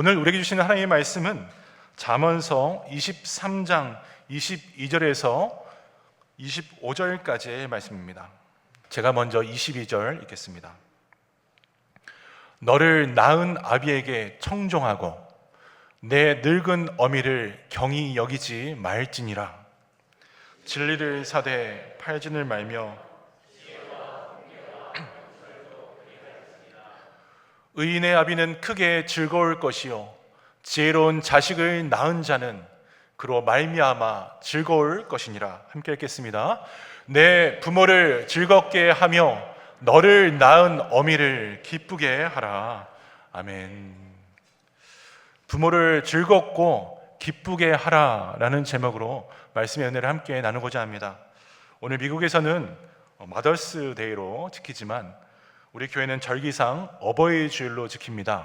오늘 우리에게 주시는 하나님의 말씀은 잠언서 23장 22절에서 25절까지의 말씀입니다. 제가 먼저 22절 읽겠습니다. 너를 낳은 아비에게 청종하고 내 늙은 어미를 경히 여기지 말지니라. 진리를 사되 팔진을 말며 의인의 아비는 크게 즐거울 것이요 지혜로운 자식을 낳은 자는 그로 말미암아 즐거울 것이니라. 함께 읽겠습니다. 내 부모를 즐겁게 하며 너를 낳은 어미를 기쁘게 하라. 아멘. 부모를 즐겁고 기쁘게 하라라는 제목으로 말씀의 은혜를 함께 나누고자 합니다. 오늘 미국에서는 마더스 데이로 지키지만 우리 교회는 절기상 어버이 주일로 지킵니다.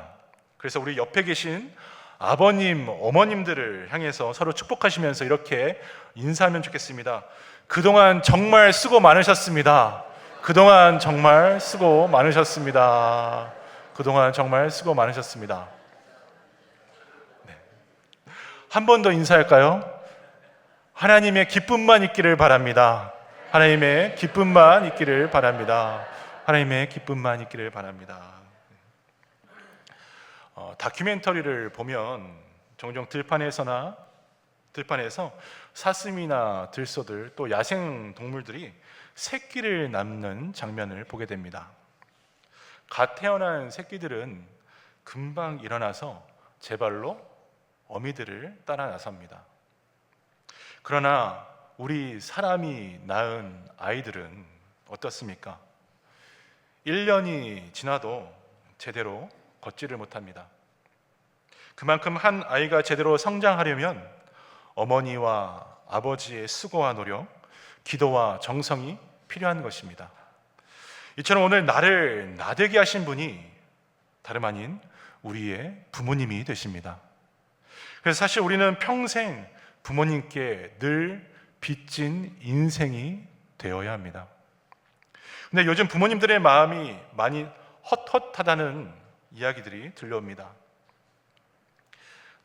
그래서 우리 옆에 계신 아버님, 어머님들을 향해서 서로 축복하시면서 이렇게 인사하면 좋겠습니다. 그동안 정말 수고 많으셨습니다. 그동안 정말 수고 많으셨습니다. 그동안 정말 수고 많으셨습니다. 네. 한 번 더 인사할까요? 하나님의 기쁨만 있기를 바랍니다. 하나님의 기쁨만 있기를 바랍니다. 하나님의 기쁨만 있기를 바랍니다. 다큐멘터리를 보면 종종 들판에서 사슴이나 들소들 또 야생 동물들이 새끼를 낳는 장면을 보게 됩니다. 갓 태어난 새끼들은 금방 일어나서 제 발로 어미들을 따라 나섭니다. 그러나 우리 사람이 낳은 아이들은 어떻습니까? 1년이 지나도 제대로 걷지를 못합니다. 그만큼 한 아이가 제대로 성장하려면 어머니와 아버지의 수고와 노력, 기도와 정성이 필요한 것입니다. 이처럼 오늘 나를 나되게 하신 분이 다름 아닌 우리의 부모님이 되십니다. 그래서 사실 우리는 평생 부모님께 늘 빚진 인생이 되어야 합니다. 근데 요즘 부모님들의 마음이 많이 헛헛하다는 이야기들이 들려옵니다.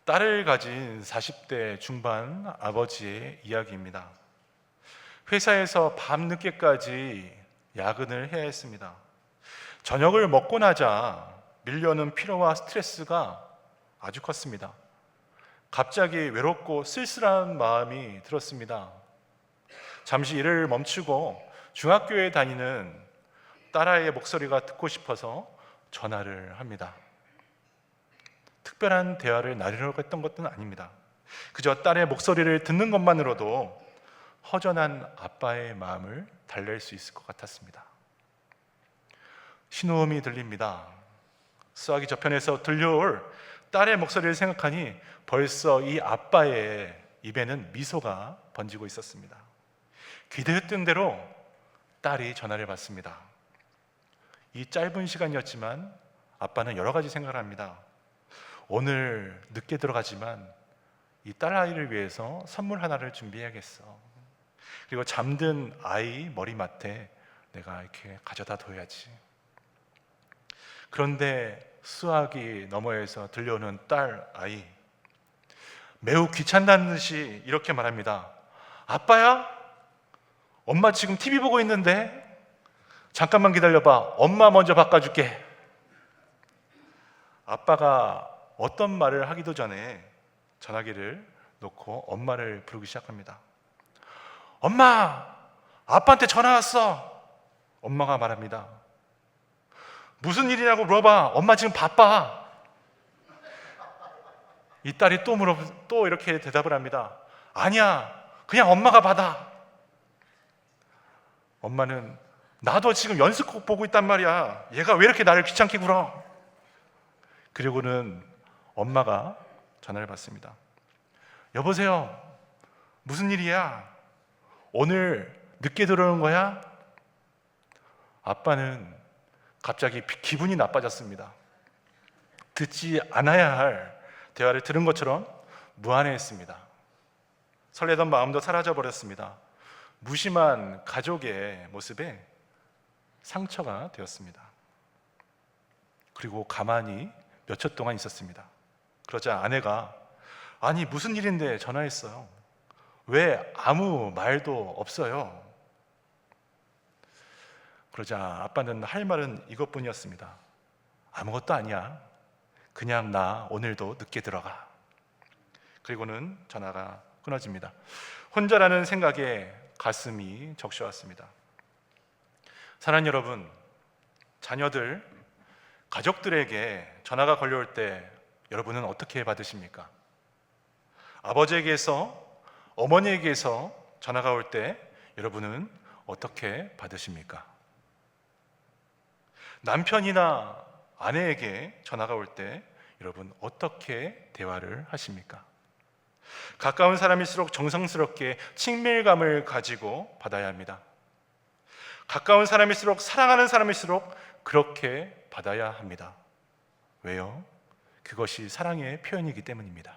딸을 가진 40대 중반 아버지의 이야기입니다. 회사에서 밤늦게까지 야근을 해야 했습니다. 저녁을 먹고 나자 밀려오는 피로와 스트레스가 아주 컸습니다. 갑자기 외롭고 쓸쓸한 마음이 들었습니다. 잠시 일을 멈추고 중학교에 다니는 딸아이의 목소리가 듣고 싶어서 전화를 합니다. 특별한 대화를 나누려고 했던 것은 아닙니다. 그저 딸의 목소리를 듣는 것만으로도 허전한 아빠의 마음을 달랠 수 있을 것 같았습니다. 신호음이 들립니다. 수화기 저편에서 들려올 딸의 목소리를 생각하니 벌써 이 아빠의 입에는 미소가 번지고 있었습니다. 기대했던 대로 딸이 전화를 받습니다. 이 짧은 시간이었지만 아빠는 여러 가지 생각을 합니다. 오늘 늦게 들어가지만 이 딸아이를 위해서 선물 하나를 준비해야겠어. 그리고 잠든 아이 머리맡에 내가 이렇게 가져다 둬야지. 그런데 수화기 너머에서 들려오는 딸아이, 매우 귀찮다는 듯이 이렇게 말합니다. 아빠야? 엄마 지금 TV 보고 있는데 잠깐만 기다려봐. 엄마 먼저 바꿔줄게. 아빠가 어떤 말을 하기도 전에 전화기를 놓고 엄마를 부르기 시작합니다. 엄마! 아빠한테 전화 왔어. 엄마가 말합니다. 무슨 일이냐고 물어봐. 엄마 지금 바빠. 이 딸이 또 이렇게 대답을 합니다. 아니야, 그냥 엄마가 받아. 엄마는 나도 지금 연습곡 보고 있단 말이야. 얘가 왜 이렇게 나를 귀찮게 굴어? 그리고는 엄마가 전화를 받습니다. 여보세요, 무슨 일이야? 오늘 늦게 들어오는 거야? 아빠는 갑자기 기분이 나빠졌습니다. 듣지 않아야 할 대화를 들은 것처럼 무안해했습니다. 설레던 마음도 사라져버렸습니다. 무심한 가족의 모습에 상처가 되었습니다. 그리고 가만히 몇 초 동안 있었습니다. 그러자 아내가 아니 무슨 일인데 전화했어요? 왜 아무 말도 없어요? 그러자 아빠는 할 말은 이것뿐이었습니다. 아무것도 아니야. 그냥 나 오늘도 늦게 들어가. 그리고는 전화가 끊어집니다. 혼자라는 생각에 가슴이 적셔왔습니다. 사랑하는 여러분, 자녀들, 가족들에게 전화가 걸려올 때 여러분은 어떻게 받으십니까? 아버지에게서, 어머니에게서 전화가 올 때 여러분은 어떻게 받으십니까? 남편이나 아내에게 전화가 올 때 여러분 어떻게 대화를 하십니까? 가까운 사람일수록 정성스럽게 친밀감을 가지고 받아야 합니다. 가까운 사람일수록, 사랑하는 사람일수록 그렇게 받아야 합니다. 왜요? 그것이 사랑의 표현이기 때문입니다.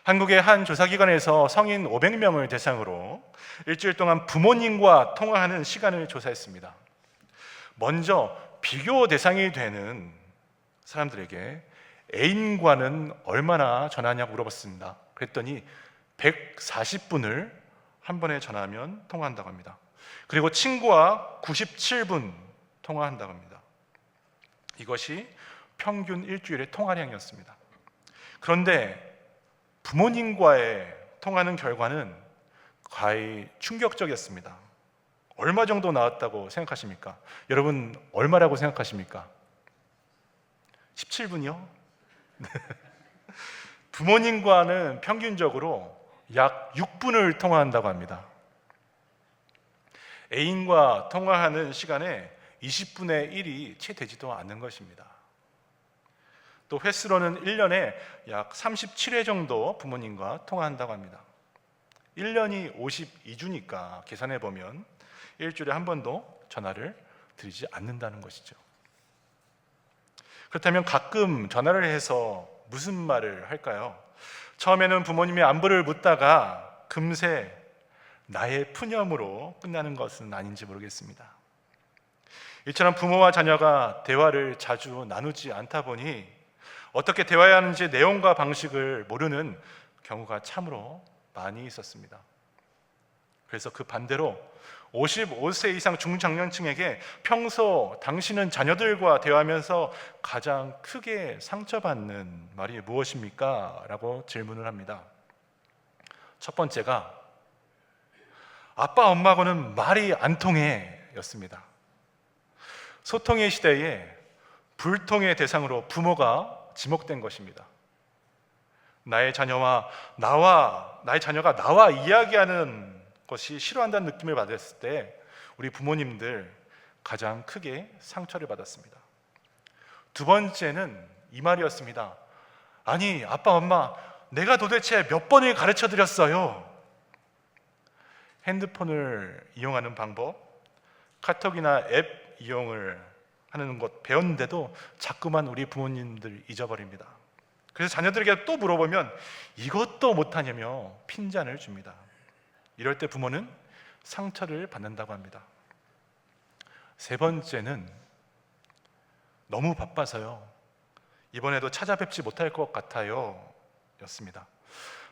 한국의 한 조사기관에서 성인 500명을 대상으로 일주일 동안 부모님과 통화하는 시간을 조사했습니다. 먼저 비교 대상이 되는 사람들에게 애인과는 얼마나 전화하냐고 물어봤습니다. 그랬더니 140분을 한 번에 전화하면 통화한다고 합니다. 그리고 친구와 97분 통화한다고 합니다. 이것이 평균 일주일의 통화량이었습니다. 그런데 부모님과의 통화하는 결과는 거의 충격적이었습니다. 얼마 정도 나왔다고 생각하십니까? 여러분 얼마라고 생각하십니까? 17분이요? 부모님과는 평균적으로 약 6분을 통화한다고 합니다. 애인과 통화하는 시간에 20분의 1이 채 되지도 않는 것입니다. 또 횟수로는 1년에 약 37회 정도 부모님과 통화한다고 합니다. 1년이 52주니까 계산해 보면 일주일에 한 번도 전화를 드리지 않는다는 것이죠. 그렇다면 가끔 전화를 해서 무슨 말을 할까요? 처음에는 부모님의 안부를 묻다가 금세 나의 푸념으로 끝나는 것은 아닌지 모르겠습니다. 이처럼 부모와 자녀가 대화를 자주 나누지 않다 보니 어떻게 대화해야 하는지 내용과 방식을 모르는 경우가 참으로 많이 있었습니다. 그래서 그 반대로 55세 이상 중장년층에게 평소 당신은 자녀들과 대화하면서 가장 크게 상처받는 말이 무엇입니까? 라고 질문을 합니다. 첫 번째가 아빠 엄마하고는 말이 안 통해 였습니다. 소통의 시대에 불통의 대상으로 부모가 지목된 것입니다. 나의 자녀가 나와 이야기하는 것이 싫어한다는 느낌을 받았을 때 우리 부모님들 가장 크게 상처를 받았습니다. 두 번째는 이 말이었습니다. 아니 아빠 엄마 내가 도대체 몇 번을 가르쳐 드렸어요. 핸드폰을 이용하는 방법, 카톡이나 앱 이용을 하는 것 배웠는데도 자꾸만 우리 부모님들 잊어버립니다. 그래서 자녀들에게 또 물어보면 이것도 못하냐며 핀잔을 줍니다. 이럴 때 부모는 상처를 받는다고 합니다. 세 번째는 너무 바빠서요. 이번에도 찾아뵙지 못할 것 같아요 였습니다.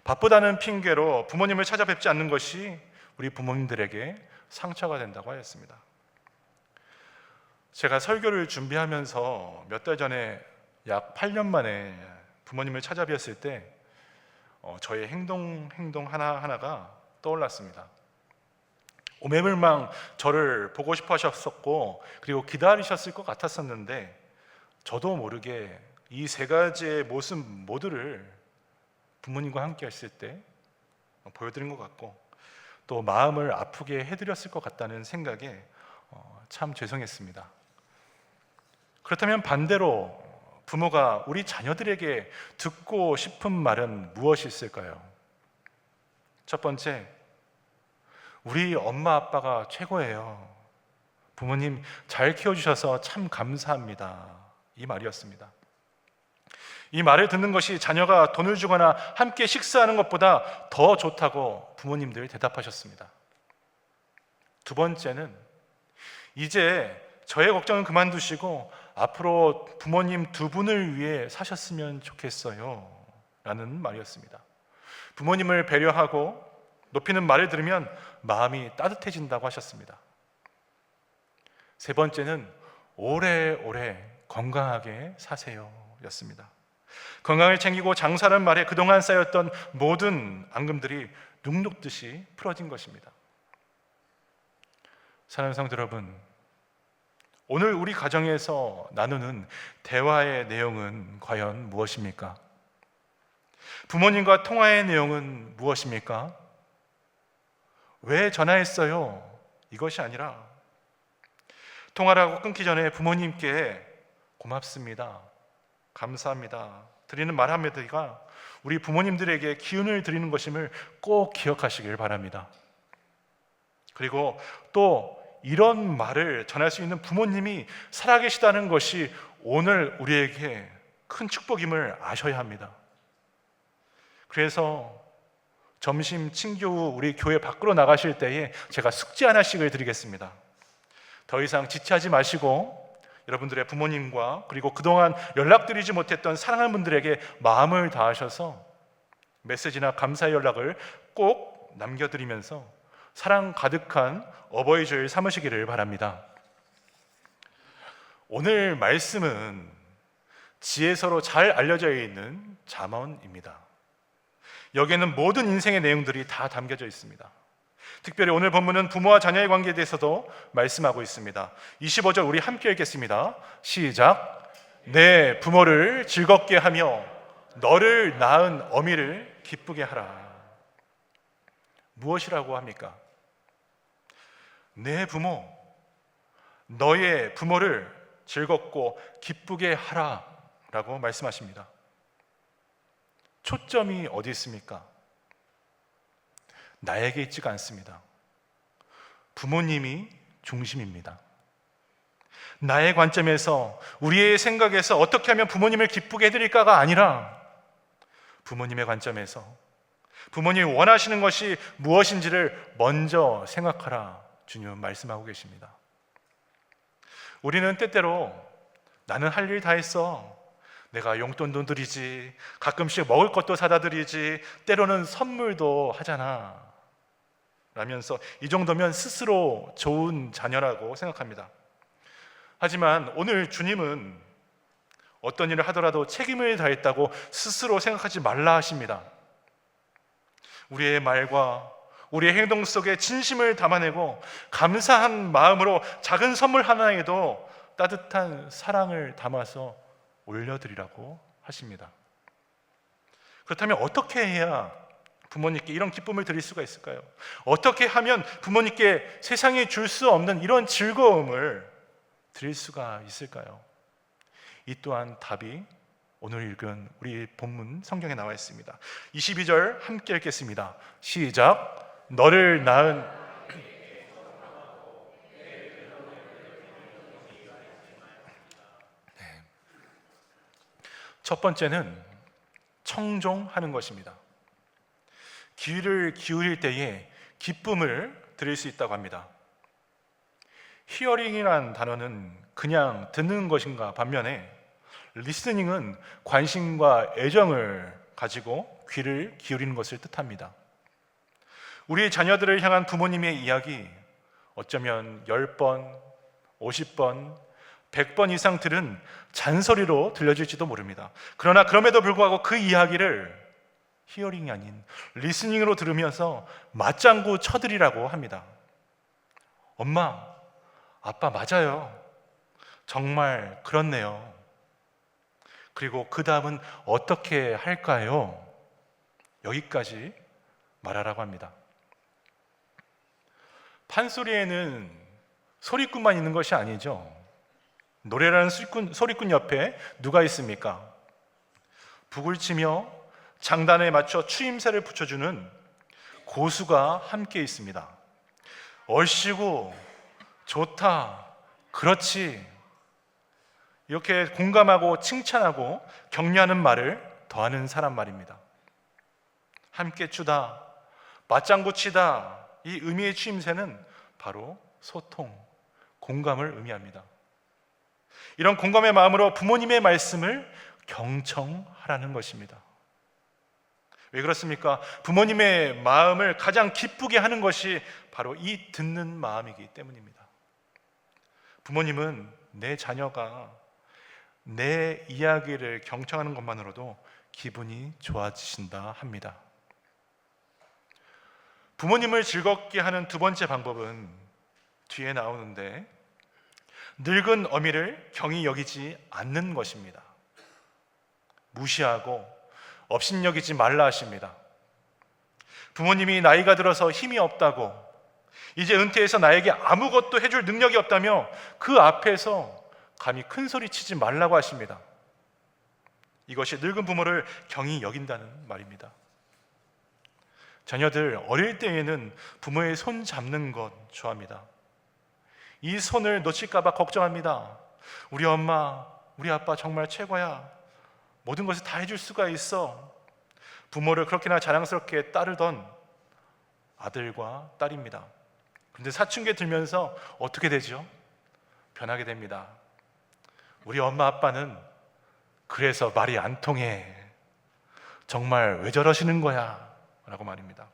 바쁘다는 핑계로 부모님을 찾아뵙지 않는 것이 우리 부모님들에게 상처가 된다고 하였습니다. 제가 설교를 준비하면서 몇 달 전에 약 8년 만에 부모님을 찾아뵈었을 때 저의 행동 하나하나가 떠올랐습니다. 오매물망 저를 보고 싶어 하셨었고 그리고 기다리셨을 것 같았었는데 저도 모르게 이 세 가지의 모습 모두를 부모님과 함께 했을 때 보여드린 것 같고 또 마음을 아프게 해드렸을 것 같다는 생각에 참 죄송했습니다. 그렇다면 반대로 부모가 우리 자녀들에게 듣고 싶은 말은 무엇이 있을까요? 첫 번째, 우리 엄마 아빠가 최고예요. 부모님 잘 키워주셔서 참 감사합니다. 이 말이었습니다. 이 말을 듣는 것이 자녀가 돈을 주거나 함께 식사하는 것보다 더 좋다고 부모님들 대답하셨습니다. 두 번째는 이제 저의 걱정은 그만두시고 앞으로 부모님 두 분을 위해 사셨으면 좋겠어요 라는 말이었습니다. 부모님을 배려하고 높이는 말을 들으면 마음이 따뜻해진다고 하셨습니다. 세 번째는 오래오래 건강하게 사세요 였습니다. 건강을 챙기고 장사라는 말에 그동안 쌓였던 모든 앙금들이 눅눅듯이 풀어진 것입니다. 사랑하는 성도 여러분, 오늘 우리 가정에서 나누는 대화의 내용은 과연 무엇입니까? 부모님과 통화의 내용은 무엇입니까? 왜 전화했어요? 이것이 아니라 통화를 하고 끊기 전에 부모님께 고맙습니다, 감사합니다 드리는 말 한마디가 우리 부모님들에게 기운을 드리는 것임을 꼭 기억하시길 바랍니다. 그리고 또 이런 말을 전할 수 있는 부모님이 살아계시다는 것이 오늘 우리에게 큰 축복임을 아셔야 합니다. 그래서 점심 친교 후 우리 교회 밖으로 나가실 때에 제가 숙제 하나씩을 드리겠습니다. 더 이상 지체하지 마시고 여러분들의 부모님과 그리고 그동안 연락드리지 못했던 사랑하는 분들에게 마음을 다하셔서 메시지나 감사의 연락을 꼭 남겨드리면서 사랑 가득한 어버이 주일 삼으시기를 바랍니다. 오늘 말씀은 지혜서로 잘 알려져 있는 잠언입니다. 여기에는 모든 인생의 내용들이 다 담겨져 있습니다. 특별히 오늘 본문은 부모와 자녀의 관계에 대해서도 말씀하고 있습니다. 25절 우리 함께 읽겠습니다. 시작. 내 부모를 즐겁게 하며 너를 낳은 어미를 기쁘게 하라. 무엇이라고 합니까? 내 부모, 너의 부모를 즐겁고 기쁘게 하라 라고 말씀하십니다. 초점이 어디 있습니까? 나에게 있지가 않습니다. 부모님이 중심입니다. 나의 관점에서, 우리의 생각에서 어떻게 하면 부모님을 기쁘게 해드릴까가 아니라 부모님의 관점에서 부모님이 원하시는 것이 무엇인지를 먼저 생각하라, 주님은 말씀하고 계십니다. 우리는 때때로 나는 할 일 다 했어, 내가 용돈도 드리지, 가끔씩 먹을 것도 사다 드리지, 때로는 선물도 하잖아 라면서 이 정도면 스스로 좋은 자녀라고 생각합니다. 하지만 오늘 주님은 어떤 일을 하더라도 책임을 다했다고 스스로 생각하지 말라 하십니다. 우리의 말과 우리의 행동 속에 진심을 담아내고 감사한 마음으로 작은 선물 하나에도 따뜻한 사랑을 담아서 올려드리라고 하십니다. 그렇다면 어떻게 해야 부모님께 이런 기쁨을 드릴 수가 있을까요? 어떻게 하면 부모님께 세상에 줄 수 없는 이런 즐거움을 드릴 수가 있을까요? 이 또한 답이 오늘 읽은 우리 본문 성경에 나와 있습니다. 22절 함께 읽겠습니다. 시작. 너를 낳은 첫 번째는 청종하는 것입니다. 귀를 기울일 때에 기쁨을 드릴 수 있다고 합니다. 히어링이라는 단어는 그냥 듣는 것인가 반면에 리스닝은 관심과 애정을 가지고 귀를 기울이는 것을 뜻합니다. 우리 자녀들을 향한 부모님의 이야기, 어쩌면 10번, 50번, 100번 이상 들은 잔소리로 들려질지도 모릅니다. 그러나 그럼에도 불구하고 그 이야기를 히어링이 아닌 리스닝으로 들으면서 맞장구 쳐드리라고 합니다. 엄마, 아빠 맞아요. 정말 그렇네요. 그리고 그 다음은 어떻게 할까요? 여기까지 말하라고 합니다. 판소리에는 소리꾼만 있는 것이 아니죠. 노래라는 소리꾼 옆에 누가 있습니까? 북을 치며 장단에 맞춰 추임새를 붙여주는 고수가 함께 있습니다. 얼씨구, 좋다, 그렇지, 이렇게 공감하고 칭찬하고 격려하는 말을 더하는 사람 말입니다. 함께 추다, 맞장구 치다, 이 의미의 추임새는 바로 소통, 공감을 의미합니다. 이런 공감의 마음으로 부모님의 말씀을 경청하라는 것입니다. 왜 그렇습니까? 부모님의 마음을 가장 기쁘게 하는 것이 바로 이 듣는 마음이기 때문입니다. 부모님은 내 자녀가 내 이야기를 경청하는 것만으로도 기분이 좋아지신다 합니다. 부모님을 즐겁게 하는 두 번째 방법은 뒤에 나오는데, 늙은 어미를 경히 여기지 않는 것입니다. 무시하고 업신여기지 말라 하십니다. 부모님이 나이가 들어서 힘이 없다고, 이제 은퇴해서 나에게 아무것도 해줄 능력이 없다며 그 앞에서 감히 큰 소리 치지 말라고 하십니다. 이것이 늙은 부모를 경히 여긴다는 말입니다. 자녀들 어릴 때에는 부모의 손 잡는 것 좋아합니다. 이 손을 놓칠까 봐 걱정합니다. 우리 엄마, 우리 아빠 정말 최고야. 모든 것을 다 해줄 수가 있어. 부모를 그렇게나 자랑스럽게 따르던 아들과 딸입니다. 그런데 사춘기에 들면서 어떻게 되죠? 변하게 됩니다. 우리 엄마 아빠는 그래서 말이 안 통해. 정말 왜 저러시는 거야? 라고 말입니다.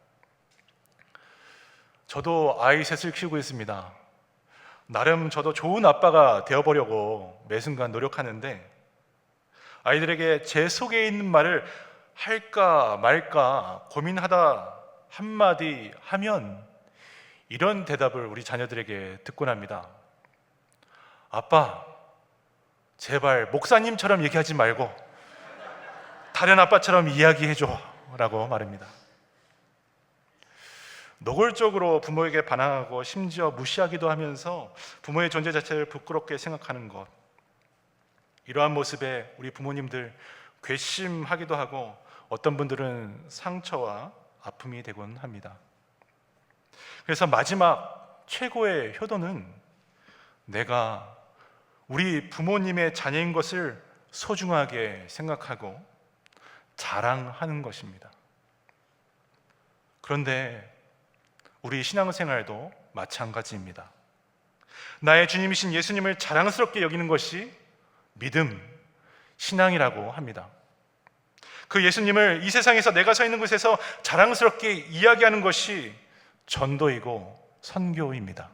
저도 아이 셋을 키우고 있습니다. 나름 저도 좋은 아빠가 되어보려고 매 순간 노력하는데, 아이들에게 제 속에 있는 말을 할까 말까 고민하다 한마디 하면 이런 대답을 우리 자녀들에게 듣곤 합니다. 아빠, 제발 목사님처럼 얘기하지 말고 다른 아빠처럼 이야기해줘 라고 말합니다. 노골적으로 부모에게 반항하고 심지어 무시하기도 하면서 부모의 존재 자체를 부끄럽게 생각하는 것, 이러한 모습에 우리 부모님들 괘씸하기도 하고 어떤 분들은 상처와 아픔이 되곤 합니다. 그래서 마지막 최고의 효도는 내가 우리 부모님의 자녀인 것을 소중하게 생각하고 자랑하는 것입니다. 그런데 우리 신앙생활도 마찬가지입니다. 나의 주님이신 예수님을 자랑스럽게 여기는 것이 믿음, 신앙이라고 합니다. 그 예수님을 이 세상에서 내가 서 있는 곳에서 자랑스럽게 이야기하는 것이 전도이고 선교입니다.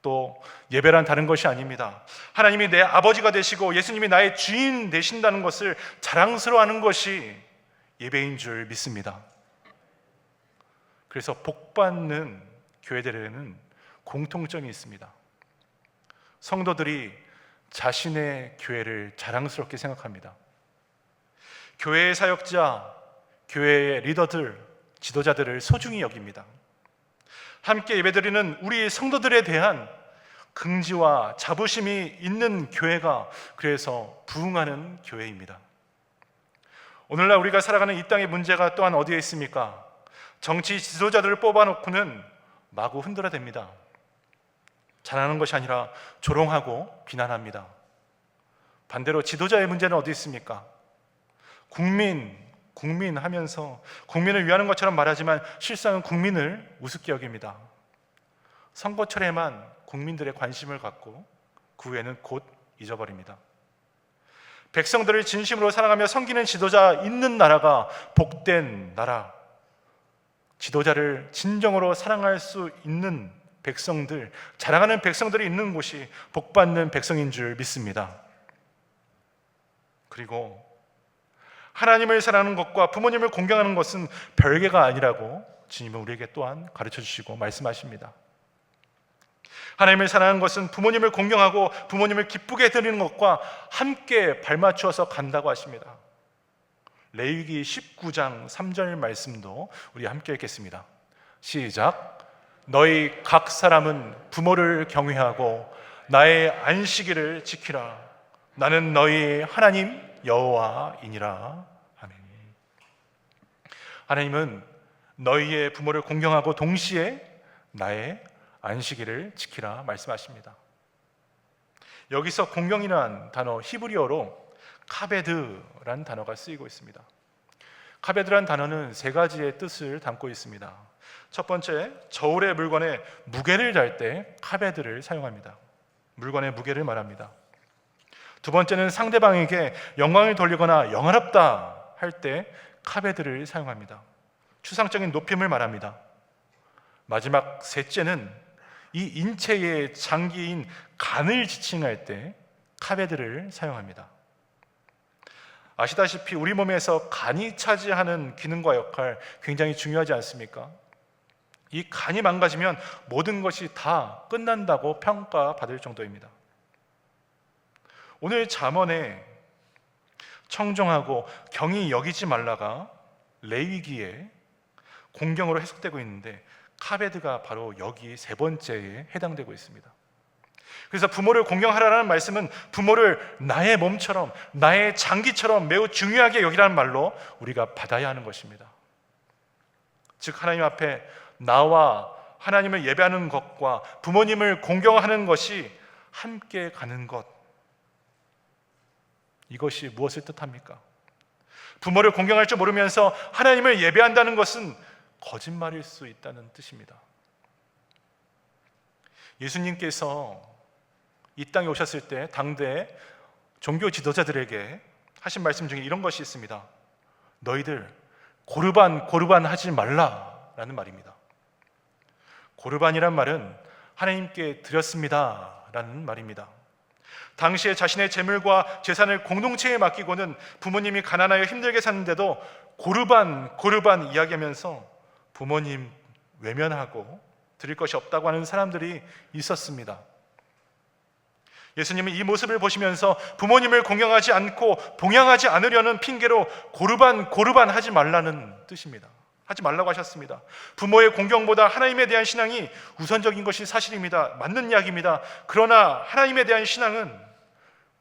또 예배란 다른 것이 아닙니다. 하나님이 내 아버지가 되시고 예수님이 나의 주인 되신다는 것을 자랑스러워하는 것이 예배인 줄 믿습니다. 그래서 복받는 교회들에는 공통점이 있습니다. 성도들이 자신의 교회를 자랑스럽게 생각합니다. 교회의 사역자, 교회의 리더들, 지도자들을 소중히 여깁니다. 함께 예배드리는 우리 성도들에 대한 긍지와 자부심이 있는 교회가 그래서 부흥하는 교회입니다. 오늘날 우리가 살아가는 이 땅의 문제가 또한 어디에 있습니까? 정치 지도자들을 뽑아놓고는 마구 흔들어댑니다. 잘하는 것이 아니라 조롱하고 비난합니다. 반대로 지도자의 문제는 어디 있습니까? 국민 하면서 국민을 위하는 것처럼 말하지만 실상은 국민을 우습게 여깁니다. 선거철에만 국민들의 관심을 갖고 그 후에는 곧 잊어버립니다. 백성들을 진심으로 사랑하며 섬기는 지도자 있는 나라가 복된 나라, 지도자를 진정으로 사랑할 수 있는 백성들, 자랑하는 백성들이 있는 곳이 복받는 백성인 줄 믿습니다. 그리고 하나님을 사랑하는 것과 부모님을 공경하는 것은 별개가 아니라고 주님은 우리에게 또한 가르쳐 주시고 말씀하십니다. 하나님을 사랑하는 것은 부모님을 공경하고 부모님을 기쁘게 해드리는 것과 함께 발맞추어서 간다고 하십니다. 레위기 19장 3절 말씀도 우리 함께 읽겠습니다. 시작. 너희 각 사람은 부모를 경외하고 나의 안식일을 지키라. 나는 너희 하나님 여호와이니라. 아멘. 하나님은 너희의 부모를 공경하고 동시에 나의 안식일을 지키라 말씀하십니다. 여기서 공경이라는 단어 히브리어로 카베드라는 단어가 쓰이고 있습니다. 카베드라는 단어는 세 가지의 뜻을 담고 있습니다. 첫 번째, 저울의 물건에 무게를 달 때 카베드를 사용합니다. 물건의 무게를 말합니다. 두 번째는 상대방에게 영광을 돌리거나 영화롭다 할 때 카베드를 사용합니다. 추상적인 높임을 말합니다. 마지막 셋째는 이 인체의 장기인 간을 지칭할 때 카베드를 사용합니다. 아시다시피 우리 몸에서 간이 차지하는 기능과 역할 굉장히 중요하지 않습니까? 이 간이 망가지면 모든 것이 다 끝난다고 평가받을 정도입니다. 오늘 잠언에 청정하고 경히 여기지 말라가 레위기에 공경으로 해석되고 있는데 카베드가 바로 여기 세 번째에 해당되고 있습니다. 그래서 부모를 공경하라는 말씀은 부모를 나의 몸처럼, 나의 장기처럼 매우 중요하게 여기라는 말로 우리가 받아야 하는 것입니다. 즉 하나님 앞에 나와 하나님을 예배하는 것과 부모님을 공경하는 것이 함께 가는 것, 이것이 무엇을 뜻합니까? 부모를 공경할 줄 모르면서 하나님을 예배한다는 것은 거짓말일 수 있다는 뜻입니다. 예수님께서 이 땅에 오셨을 때 당대 종교 지도자들에게 하신 말씀 중에 이런 것이 있습니다. 너희들 고르반 하지 말라라는 말입니다. 고르반이란 말은 하나님께 드렸습니다 라는 말입니다. 당시에 자신의 재물과 재산을 공동체에 맡기고는 부모님이 가난하여 힘들게 사는데도 고르반 이야기하면서 부모님 외면하고 드릴 것이 없다고 하는 사람들이 있었습니다. 예수님은 이 모습을 보시면서 부모님을 공경하지 않고 봉양하지 않으려는 핑계로 고르반 하지 말라는 뜻입니다. 하지 말라고 하셨습니다. 부모의 공경보다 하나님에 대한 신앙이 우선적인 것이 사실입니다. 맞는 이야기입니다. 그러나 하나님에 대한 신앙은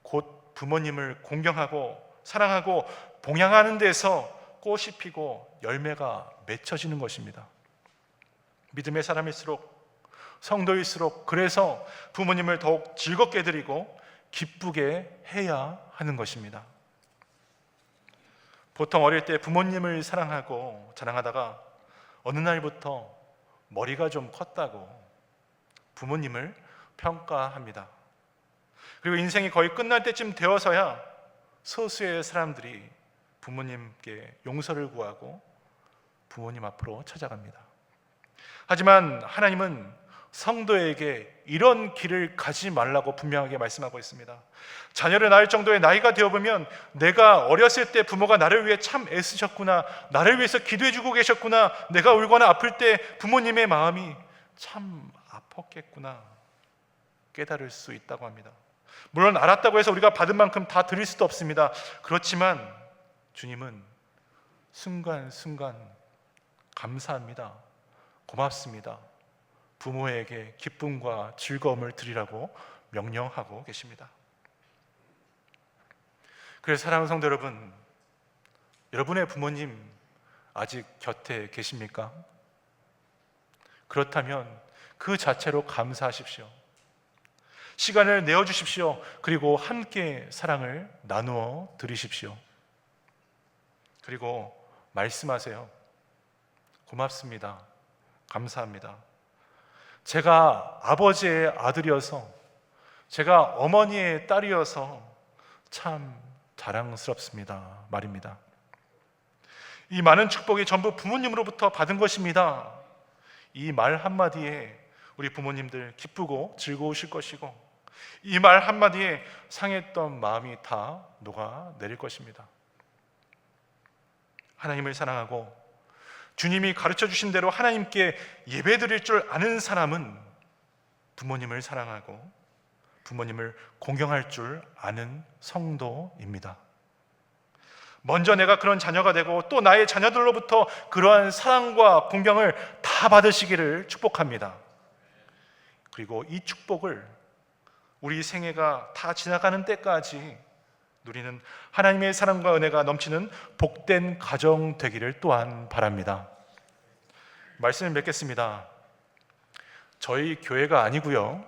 곧 부모님을 공경하고 사랑하고 봉양하는 데서 꽃이 피고 열매가 맺혀지는 것입니다. 믿음의 사람일수록, 성도일수록, 그래서 부모님을 더욱 즐겁게 드리고 기쁘게 해야 하는 것입니다. 보통 어릴 때 부모님을 사랑하고 자랑하다가 어느 날부터 머리가 좀 컸다고 부모님을 평가합니다. 그리고 인생이 거의 끝날 때쯤 되어서야 소수의 사람들이 부모님께 용서를 구하고 부모님 앞으로 찾아갑니다. 하지만 하나님은 성도에게 이런 길을 가지 말라고 분명하게 말씀하고 있습니다. 자녀를 낳을 정도의 나이가 되어보면 내가 어렸을 때 부모가 나를 위해 참 애쓰셨구나, 나를 위해서 기도해주고 계셨구나, 내가 울거나 아플 때 부모님의 마음이 참 아팠겠구나 깨달을 수 있다고 합니다. 물론 알았다고 해서 우리가 받은 만큼 다 드릴 수도 없습니다. 그렇지만 주님은 순간순간 감사합니다, 고맙습니다, 부모에게 기쁨과 즐거움을 드리라고 명령하고 계십니다. 그래서 사랑하는 성도 여러분, 여러분의 부모님 아직 곁에 계십니까? 그렇다면 그 자체로 감사하십시오. 시간을 내어주십시오. 그리고 함께 사랑을 나누어 드리십시오. 그리고 말씀하세요. 고맙습니다, 감사합니다. 제가 아버지의 아들이어서, 제가 어머니의 딸이어서 참 자랑스럽습니다 말입니다. 이 많은 축복이 전부 부모님으로부터 받은 것입니다. 이 말 한마디에 우리 부모님들 기쁘고 즐거우실 것이고, 이 말 한마디에 상했던 마음이 다 녹아내릴 것입니다. 하나님을 사랑하고 주님이 가르쳐 주신 대로 하나님께 예배드릴 줄 아는 사람은 부모님을 사랑하고 부모님을 공경할 줄 아는 성도입니다. 먼저 내가 그런 자녀가 되고 또 나의 자녀들로부터 그러한 사랑과 공경을 다 받으시기를 축복합니다. 그리고 이 축복을 우리 생애가 다 지나가는 때까지 누리는 하나님의 사랑과 은혜가 넘치는 복된 가정 되기를 또한 바랍니다. 말씀을 맺겠습니다. 저희 교회가 아니고요,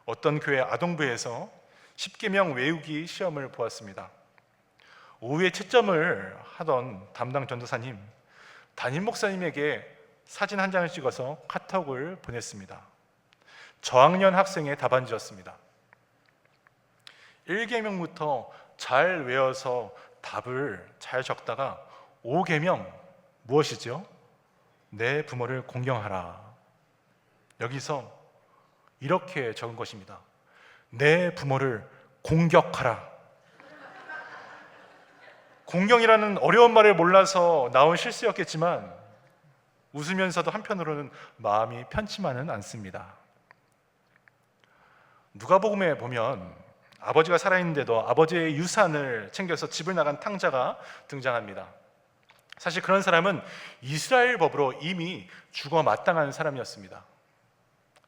어떤 교회 아동부에서 10계명 외우기 시험을 보았습니다. 오후에 채점을 하던 담당 전도사님, 담임 목사님에게 사진 한 장을 찍어서 카톡을 보냈습니다. 저학년 학생의 답안지였습니다. 1계명부터 잘 외워서 답을 잘 적다가 5계명 무엇이죠? 내 부모를 공경하라. 여기서 이렇게 적은 것입니다. 내 부모를 공격하라. 공경이라는 어려운 말을 몰라서 나온 실수였겠지만 웃으면서도 한편으로는 마음이 편치만은 않습니다. 누가복음에 보면 아버지가 살아있는데도 아버지의 유산을 챙겨서 집을 나간 탕자가 등장합니다. 사실 그런 사람은 이스라엘 법으로 이미 죽어 마땅한 사람이었습니다.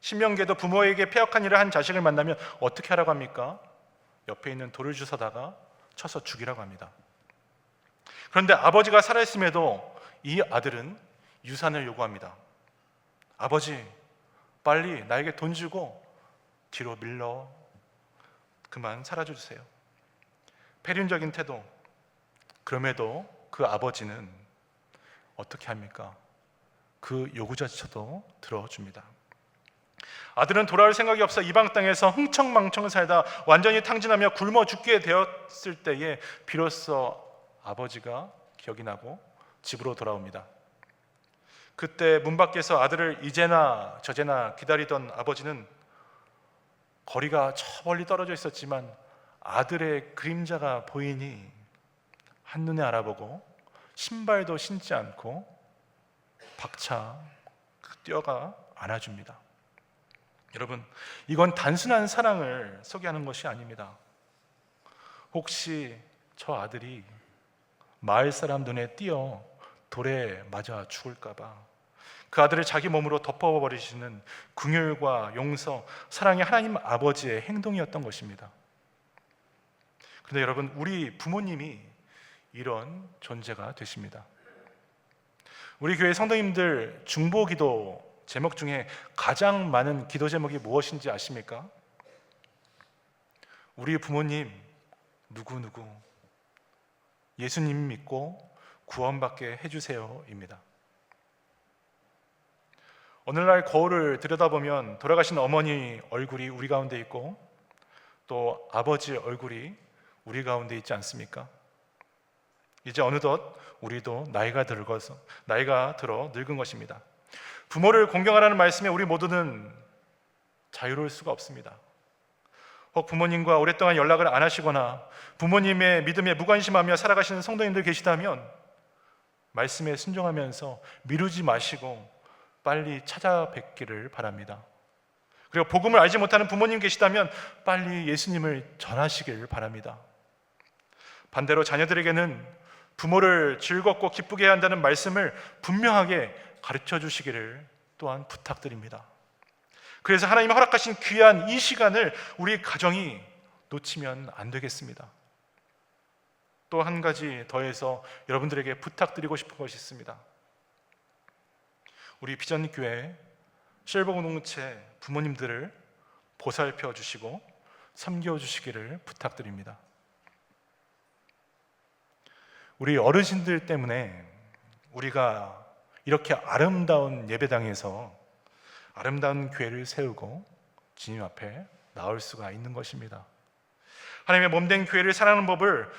신명기에도 부모에게 패역한 일을 한 자식을 만나면 어떻게 하라고 합니까? 옆에 있는 돌을 주워다가 쳐서 죽이라고 합니다. 그런데 아버지가 살아있음에도 이 아들은 유산을 요구합니다. 아버지, 빨리 나에게 돈 주고 뒤로 밀러 그만 사라져 주세요. 폐륜적인 태도. 그럼에도 그 아버지는 어떻게 합니까? 그 요구조차도 들어줍니다. 아들은 돌아올 생각이 없어 이방 땅에서 흥청망청 살다 완전히 탕진하며 굶어 죽게 되었을 때에 비로소 아버지가 기억이 나고 집으로 돌아옵니다. 그때 문 밖에서 아들을 이제나 저제나 기다리던 아버지는 거리가 저 멀리 떨어져 있었지만 아들의 그림자가 보이니 한눈에 알아보고 신발도 신지 않고 박차 뛰어가 안아줍니다. 여러분, 이건 단순한 사랑을 소개하는 것이 아닙니다. 혹시 저 아들이 마을 사람 눈에 띄어 돌에 맞아 죽을까 봐 그 아들을 자기 몸으로 덮어버리시는 긍휼과 용서, 사랑의 하나님 아버지의 행동이었던 것입니다. 그런데 여러분, 우리 부모님이 이런 존재가 되십니다. 우리 교회 성도님들 중보기도 제목 중에 가장 많은 기도 제목이 무엇인지 아십니까? 우리 부모님 누구누구 예수님 믿고 구원받게 해주세요입니다. 오늘날 거울을 들여다보면 돌아가신 어머니 얼굴이 우리 가운데 있고 또 아버지 얼굴이 우리 가운데 있지 않습니까? 이제 어느덧 우리도 나이가 들어 늙은 것입니다. 부모를 공경하라는 말씀에 우리 모두는 자유로울 수가 없습니다. 혹 부모님과 오랫동안 연락을 안 하시거나 부모님의 믿음에 무관심하며 살아가시는 성도님들 계시다면 말씀에 순종하면서 미루지 마시고 빨리 찾아뵙기를 바랍니다. 그리고 복음을 알지 못하는 부모님 계시다면 빨리 예수님을 전하시길 바랍니다. 반대로 자녀들에게는 부모를 즐겁고 기쁘게 해야 한다는 말씀을 분명하게 가르쳐 주시기를 또한 부탁드립니다. 그래서 하나님이 허락하신 귀한 이 시간을 우리 가정이 놓치면 안 되겠습니다. 또 한 가지 더해서 여러분들에게 부탁드리고 싶은 것이 있습니다. 우리 비전교회 실버 공동체 부모님들을 보살펴 주시고 섬겨 주시기를 부탁드립니다. 우리 어르신들 때문에 우리가 이렇게 아름다운 예배당에서 아름다운 교회를 세우고 주님 앞에 나올 수가 있는 것입니다. 하나님의 몸된 교회를 사랑하는 법을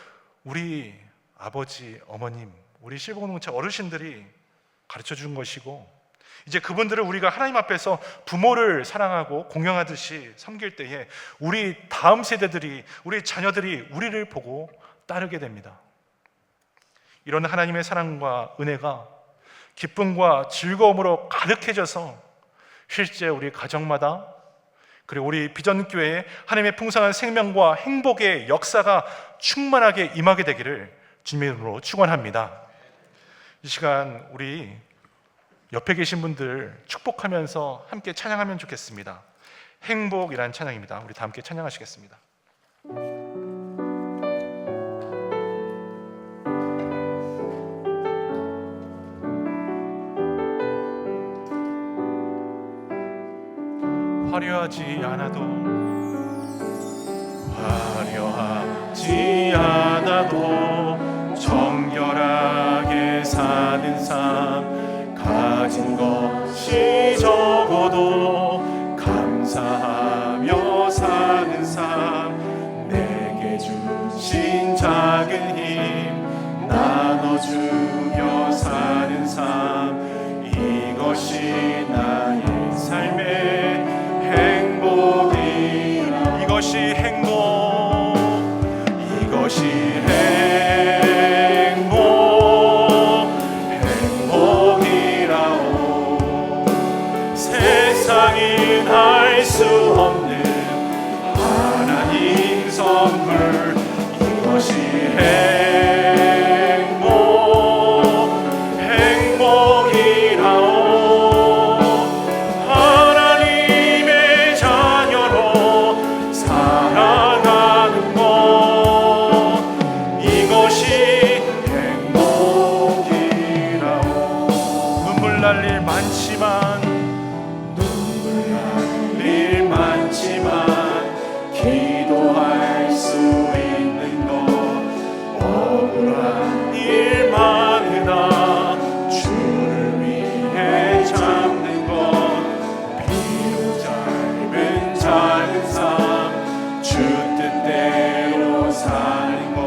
우리 아버지, 어머님, 우리 실버 공동체 어르신들이 가르쳐 준 것이고 이제 그분들을 우리가 하나님 앞에서 부모를 사랑하고 공경하듯이 섬길 때에 우리 다음 세대들이, 우리 자녀들이 우리를 보고 따르게 됩니다. 이런 하나님의 사랑과 은혜가 기쁨과 즐거움으로 가득해져서 실제 우리 가정마다 그리고 우리 비전교회에 하나님의 풍성한 생명과 행복의 역사가 충만하게 임하게 되기를 주님의 이름으로 축원합니다. 이 시간 우리 옆에 계신 분들 축복하면서 함께 찬양하면 좋겠습니다. 행복이라는 찬양입니다. 우리 다 함께 찬양하시겠습니다. 화려하지 않아도 정결하게 사는 삶 가진 것이 적어도 감사하며 사는 삶 내게 죽여 사는 삶, 이것이 나의 삶의 행복이라. 이것이 행복, 이것이 행복이라오. 세상이 알 수 없는 하나님 선물, 이것이 행복이라오. 하나님의 자녀로 살아가는 것, 이것이 행복이라오. 눈물 날 일 많지만 기도할 수 있는 것, 억울한 일 많으나 주를 위해 참는 것, 비록 짧은 삶, 주 뜻대로 사는 것,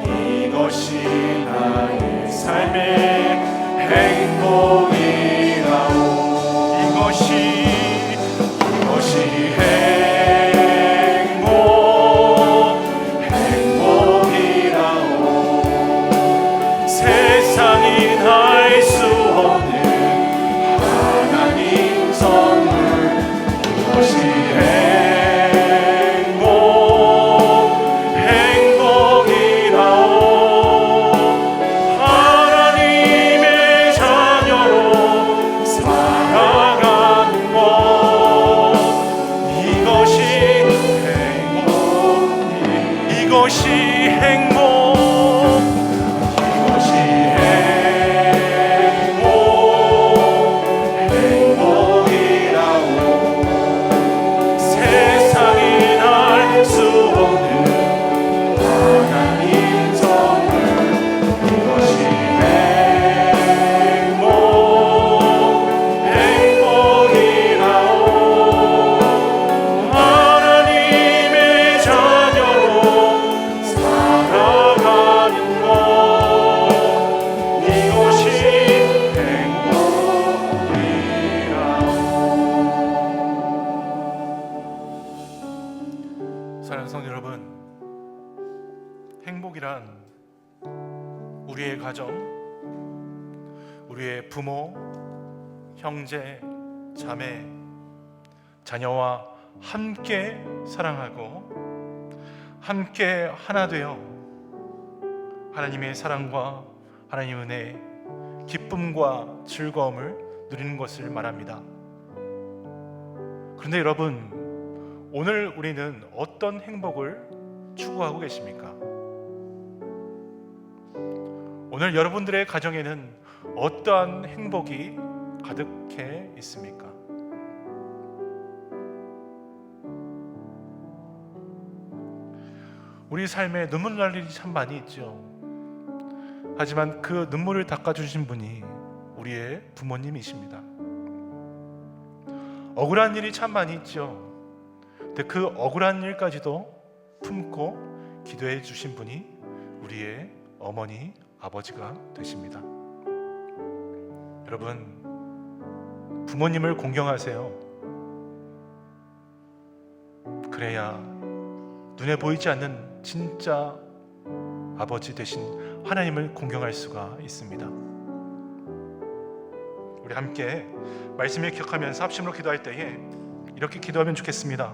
이것이 나의 삶의 행복이라오. 이것이 행복이란 우리의 가정, 우리의 부모, 형제, 자매, 자녀와 함께 사랑하고 함께 하나 되어 하나님의 사랑과 하나님의 은혜, 기쁨과 즐거움을 누리는 것을 말합니다. 그런데 여러분, 오늘 우리는 어떤 행복을 추구하고 계십니까? 오늘 여러분들의 가정에는 어떠한 행복이 가득해 있습니까? 우리 삶에 눈물 날 일이 참 많이 있죠. 하지만 그 눈물을 닦아주신 분이 우리의 부모님이십니다. 억울한 일이 참 많이 있죠. 근데 그 억울한 일까지도 품고 기도해 주신 분이 우리의 어머니, 아버지가 되십니다. 여러분, 부모님을 공경하세요. 그래야 눈에 보이지 않는 진짜 아버지 되신 하나님을 공경할 수가 있습니다. 우리 함께 말씀을 기억하면서 합심으로 기도할 때에 이렇게 기도하면 좋겠습니다.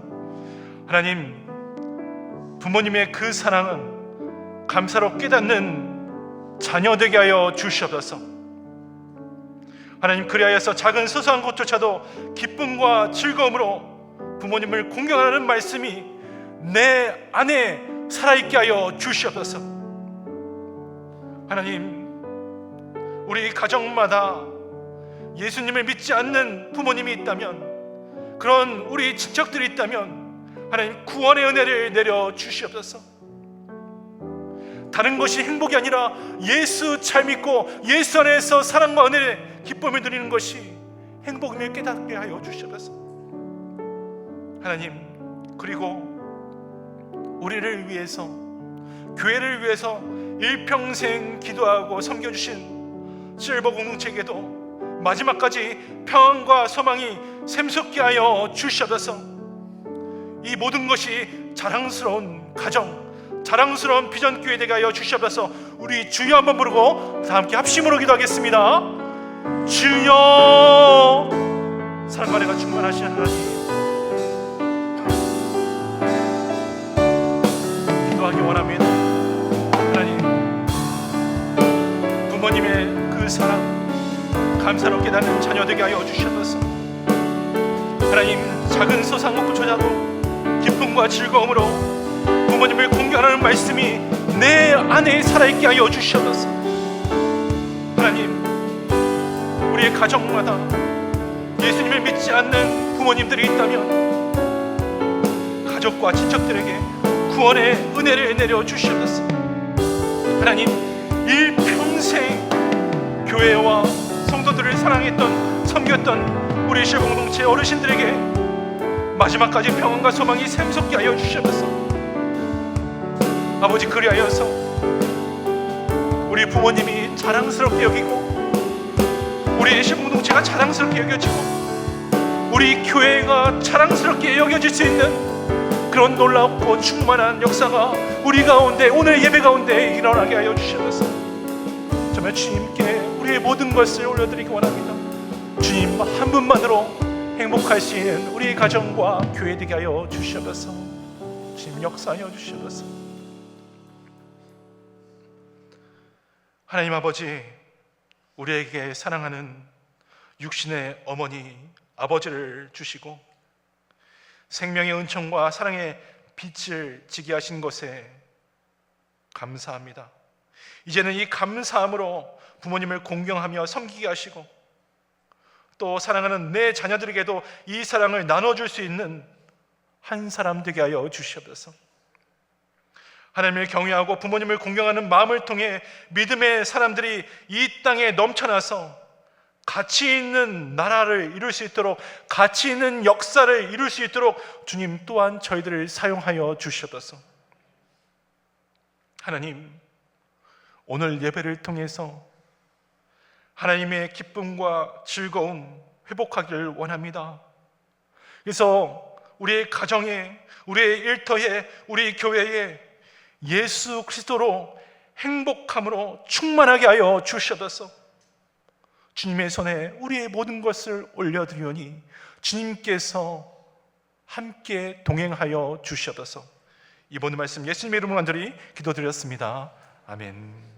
하나님, 부모님의 그 사랑은 감사로 깨닫는 자녀 되게 하여 주시옵소서. 하나님, 그리하여서 작은 소소한 것조차도 기쁨과 즐거움으로 부모님을 공경하는 말씀이 내 안에 살아있게 하여 주시옵소서. 하나님, 우리 가정마다 예수님을 믿지 않는 부모님이 있다면, 그런 우리 친척들이 있다면 하나님, 구원의 은혜를 내려 주시옵소서. 다른 것이 행복이 아니라 예수 잘 믿고 예수 안에서 사랑과 은혜의 기쁨을 누리는 것이 행복임을 깨닫게 하여 주시옵소서. 하나님, 그리고 우리를 위해서 교회를 위해서 일평생 기도하고 섬겨주신 실버 공동체에게도 마지막까지 평안과 소망이 샘솟게 하여 주시옵소서. 이 모든 것이 자랑스러운 가정, 자랑스러운 비전교회 되게 하여 주시옵소서. 우리 주여 한번 부르고 다 함께 합심으로 기도하겠습니다. 주여, 사랑과 은혜가 충만하신 하나님, 기도하기 원합니다. 하나님, 부모님의 그 사랑 감사롭게 나는 자녀 되게 하여 주시옵소서. 하나님, 작은 소상 먹고 저자도 기쁨과 즐거움으로 부모님을 공경하는 말씀이 내 안에 살아있게 하여 주시옵소서. 하나님, 우리의 가정마다 예수님을 믿지 않는 부모님들이 있다면 가족과 친척들에게 구원의 은혜를 내려 주시옵소서. 하나님, 일평생 교회와 성도들을 사랑했던, 섬겼던 우리 실공동체 어르신들에게 마지막까지 평안과 소망이 샘솟게 하여 주시옵소서. 아버지, 그리하여서 우리 부모님이 자랑스럽게 여기고 우리 실공동체가 자랑스럽게 여겨지고 우리 교회가 자랑스럽게 여겨질 수 있는 그런 놀랍고 충만한 역사가 우리 가운데, 오늘 예배 가운데 일어나게 하여 주시옵소서. 정말 주님께 우리의 모든 것을 올려드리기 원합니다. 주님 한 분만으로 행복할 수 있는 우리 가정과 교회 되게 하여 주시옵소서. 주님 역사하여 주시옵소서. 하나님 아버지, 우리에게 사랑하는 육신의 어머니 아버지를 주시고 생명의 은총과 사랑의 빛을 지게 하신 것에 감사합니다. 이제는 이 감사함으로 부모님을 공경하며 섬기게 하시고 또 사랑하는 내 자녀들에게도 이 사랑을 나눠줄 수 있는 한 사람 되게 하여 주시옵소서. 하나님을 경외하고 부모님을 공경하는 마음을 통해 믿음의 사람들이 이 땅에 넘쳐나서 가치 있는 나라를 이룰 수 있도록, 가치 있는 역사를 이룰 수 있도록 주님 또한 저희들을 사용하여 주시옵소서. 하나님, 오늘 예배를 통해서 하나님의 기쁨과 즐거움 회복하기를 원합니다. 그래서 우리의 가정에, 우리의 일터에, 우리 교회에 예수 그리스도로 행복함으로 충만하게 하여 주시옵소서. 주님의 손에 우리의 모든 것을 올려드리오니 주님께서 함께 동행하여 주시옵소서. 이번 말씀 예수님의 이름으로 간절히 기도드렸습니다. 아멘.